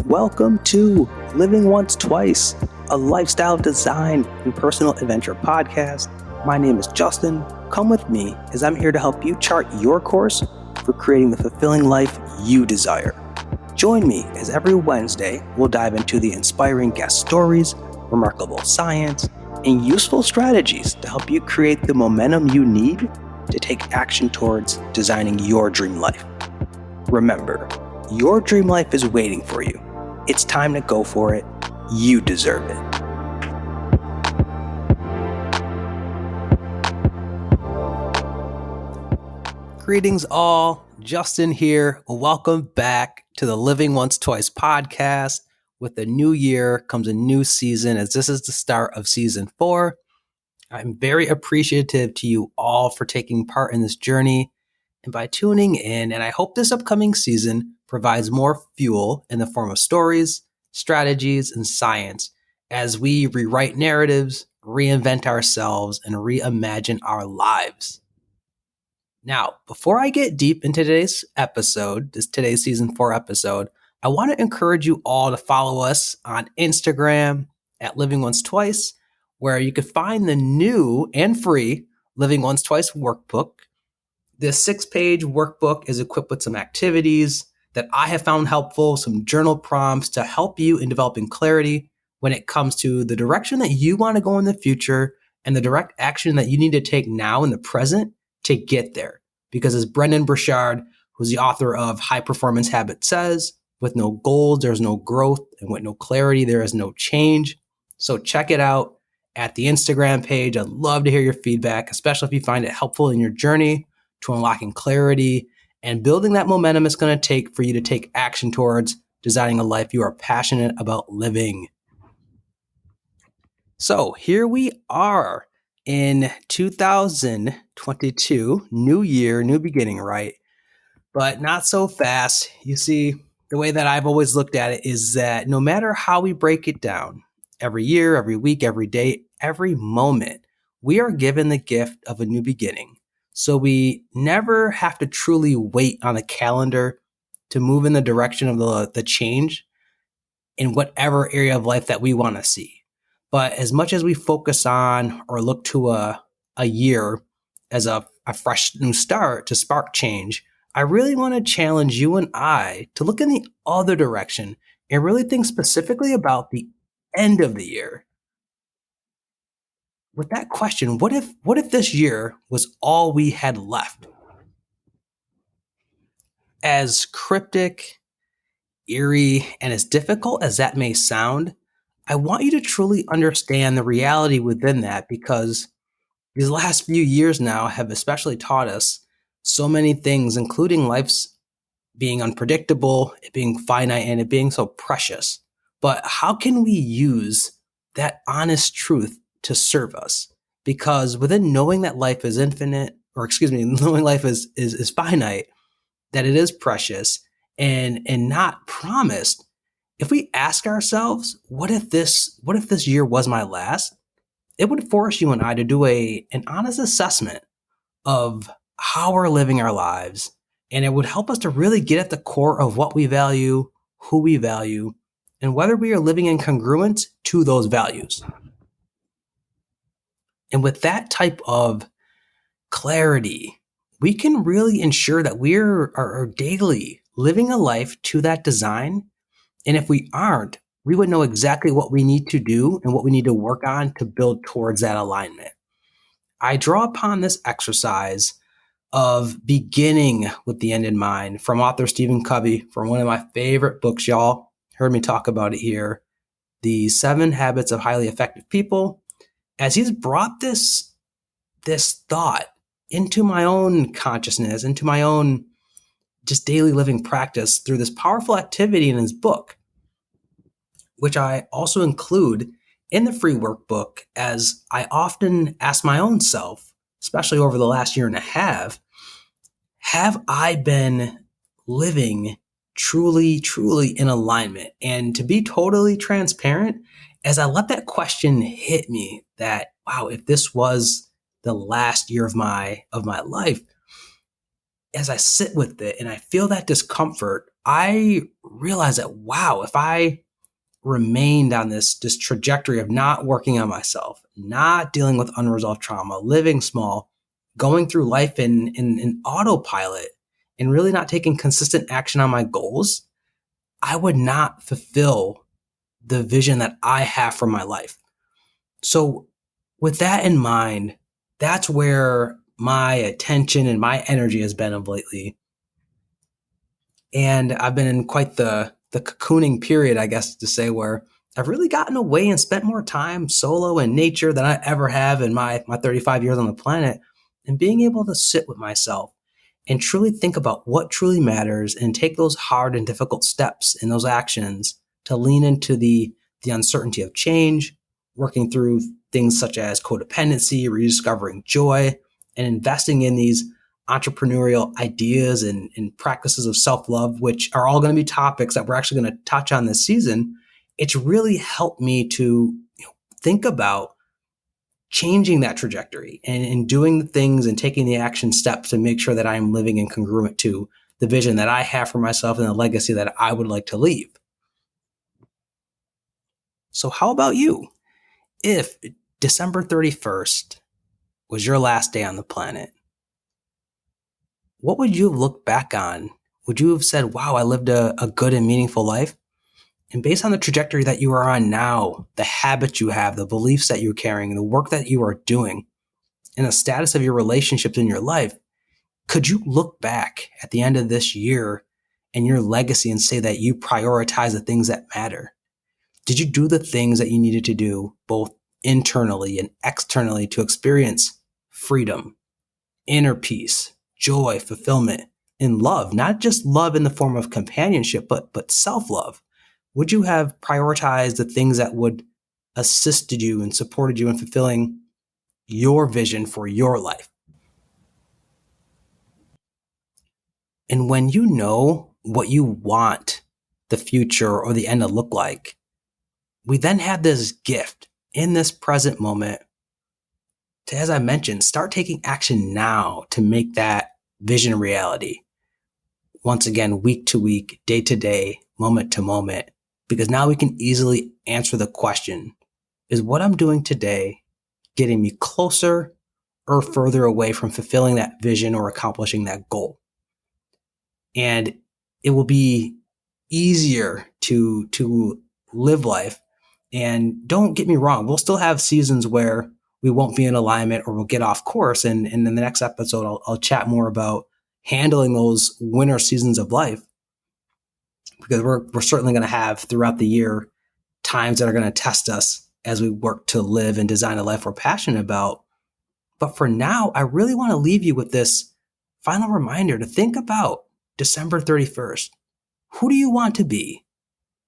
Welcome to Living Once Twice, a lifestyle design and personal adventure podcast. My name is Justin. Come with me as I'm here to help you chart your course for creating the fulfilling life you desire. Join me as every Wednesday we'll dive into the inspiring guest stories, remarkable science, and useful strategies to help you create the momentum you need to take action towards designing your dream life. Remember, your dream life is waiting for you. It's time to go for it. You deserve it. Greetings all, Justin here. Welcome back to the Living Once Twice podcast. With the new year comes a new season, as this is the start of season 4. I'm very appreciative to you all for taking part in this journey and by tuning in, and I hope this upcoming season provides more fuel in the form of stories, strategies, and science as we rewrite narratives, reinvent ourselves, and reimagine our lives. Now, before I get deep into today's season 4 episode, I want to encourage you all to follow us on Instagram at Living Once Twice, where you can find the new and free Living Once Twice workbook. This 6-page workbook is equipped with some activities that I have found helpful, some journal prompts to help you in developing clarity when it comes to the direction that you want to go in the future and the direct action that you need to take now in the present to get there. Because as Brendon Burchard, who's the author of High Performance Habits, says, with no goals, there's no growth, and with no clarity, there is no change. So check it out at the Instagram page. I'd love to hear your feedback, especially if you find it helpful in your journey to unlocking clarity and building that momentum it's going to take for you to take action towards designing a life you are passionate about living. So here we are in 2022, new year, new beginning, right? But not so fast. You see, the way that I've always looked at it is that no matter how we break it down, every year, every week, every day, every moment, we are given the gift of a new beginning. So we never have to truly wait on a calendar to move in the direction of the change in whatever area of life that we want to see. But as much as we focus on or look to a year as a fresh new start to spark change, I really want to challenge you and I to look in the other direction and really think specifically about the end of the year. With that question, what if this year was all we had left? As cryptic, eerie, and as difficult as that may sound, I want you to truly understand the reality within that, because these last few years now have especially taught us so many things, including life's being unpredictable, it being finite, and it being so precious. But how can we use that honest truth to serve us? Because within knowing that life is knowing life is finite, that it is precious and not promised, if we ask ourselves, what if this year was my last? It would force you and I to do an honest assessment of how we're living our lives. And it would help us to really get at the core of what we value, who we value, and whether we are living in congruence to those values. And with that type of clarity, we can really ensure that we are daily living a life to that design. And if we aren't, we would know exactly what we need to do and what we need to work on to build towards that alignment. I draw upon this exercise of beginning with the end in mind from author Stephen Covey, from one of my favorite books, y'all. Heard me talk about it here, The 7 Habits of Highly Effective People, as he's brought this thought into my own consciousness, into my own just daily living practice through this powerful activity in his book, which I also include in the free workbook, as I often ask my own self, especially over the last year and a half, have I been living truly in alignment? And to be totally transparent, as I let that question hit me that, wow, if this was the last year of my life, as I sit with it and I feel that discomfort, I realize that, wow, if I remained on this trajectory of not working on myself, not dealing with unresolved trauma, living small, going through life in autopilot, and really not taking consistent action on my goals, I would not fulfill the vision that I have for my life. So with that in mind, that's where my attention and my energy has been of lately. And I've been in quite the cocooning period, I guess to say, where I've really gotten away and spent more time solo in nature than I ever have in my 35 years on the planet. And being able to sit with myself and truly think about what truly matters and take those hard and difficult steps and those actions to lean into the uncertainty of change, working through things such as codependency, rediscovering joy, and investing in these entrepreneurial ideas and practices of self-love, which are all going to be topics that we're actually going to touch on this season. It's really helped me to think about changing that trajectory and doing the things and taking the action steps to make sure that I'm living in congruent to the vision that I have for myself and the legacy that I would like to leave. So how about you? If December 31st was your last day on the planet, what would you have looked back on? Would you have said, wow, I lived a good and meaningful life? And based on the trajectory that you are on now, the habits you have, the beliefs that you're carrying, the work that you are doing, and the status of your relationships in your life, could you look back at the end of this year and your legacy and say that you prioritize the things that matter? Did you do the things that you needed to do, both internally and externally, to experience freedom, inner peace, joy, fulfillment, and love? Not just love in the form of companionship, but self-love. Would you have prioritized the things that would assisted you and supported you in fulfilling your vision for your life? And when you know what you want the future or the end to look like, we then have this gift in this present moment to, as I mentioned, start taking action now to make that vision a reality. Once again, week to week, day to day, moment to moment, because now we can easily answer the question, is what I'm doing today getting me closer or further away from fulfilling that vision or accomplishing that goal? And it will be easier to live life. And don't get me wrong, we'll still have seasons where we won't be in alignment or we'll get off course. And in the next episode, I'll chat more about handling those winter seasons of life, because we're certainly going to have throughout the year times that are going to test us as we work to live and design a life we're passionate about. But for now, I really want to leave you with this final reminder to think about December 31st. Who do you want to be?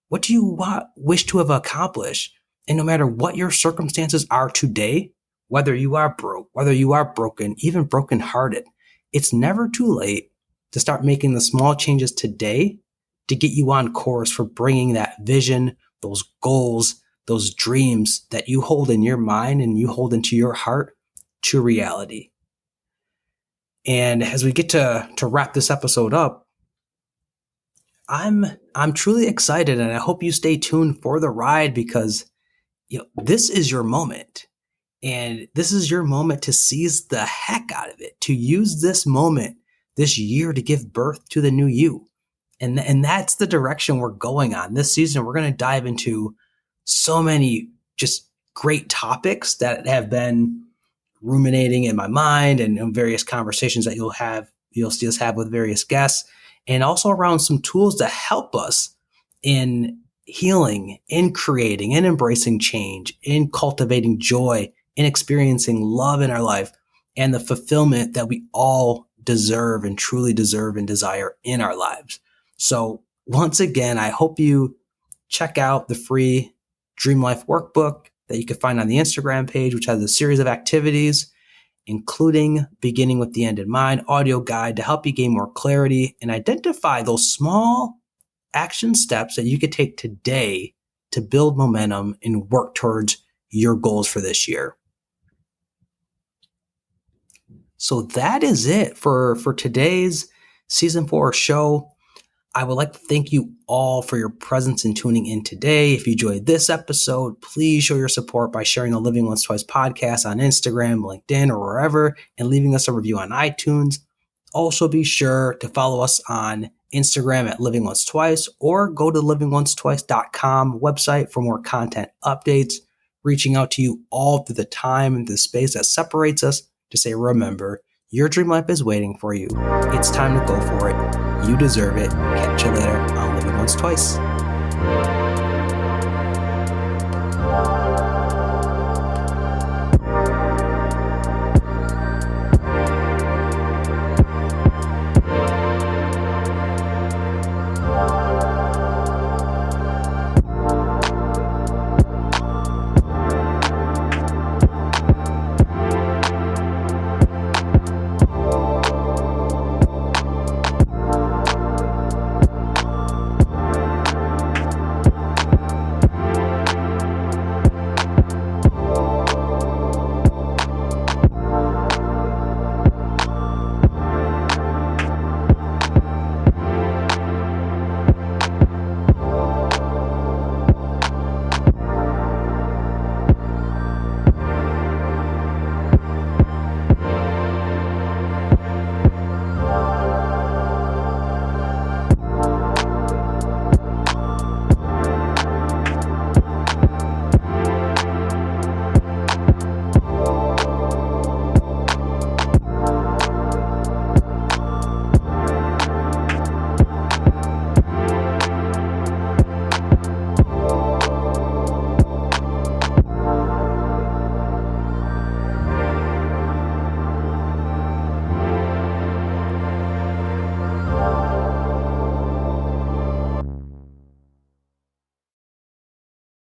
What do you wish to have accomplished? And no matter what your circumstances are today, whether you are broke, whether you are broken, even brokenhearted, it's never too late to start making the small changes today to get you on course for bringing that vision, those goals, those dreams that you hold in your mind and you hold into your heart to reality. And as we get to wrap this episode up, I'm truly excited, and I hope you stay tuned for the ride, because this is your moment. And this is your moment to seize the heck out of it, to use this moment, this year, to give birth to the new you. And that's the direction we're going on. This season, we're going to dive into so many just great topics that have been ruminating in my mind, and various conversations that you'll see us have with various guests, and also around some tools to help us in healing, in creating, in embracing change, in cultivating joy, in experiencing love in our life, and the fulfillment that we all deserve and truly deserve and desire in our lives. So once again, I hope you check out the free Dream Life Workbook that you can find on the Instagram page, which has a series of activities, including Beginning with the End in Mind, audio guide to help you gain more clarity and identify those small action steps that you could take today to build momentum and work towards your goals for this year. So that is it for today's season 4 show. I would like to thank you all for your presence and tuning in today. If you enjoyed this episode, please show your support by sharing the Living Once Twice podcast on Instagram, LinkedIn, or wherever, and leaving us a review on iTunes. Also, be sure to follow us on Instagram at Living Once Twice, or go to livingoncetwice.com website for more content updates, reaching out to you all through the time and the space that separates us to say, remember, your dream life is waiting for you. It's time to go for it. You deserve it. Catch you later on Living Once Twice.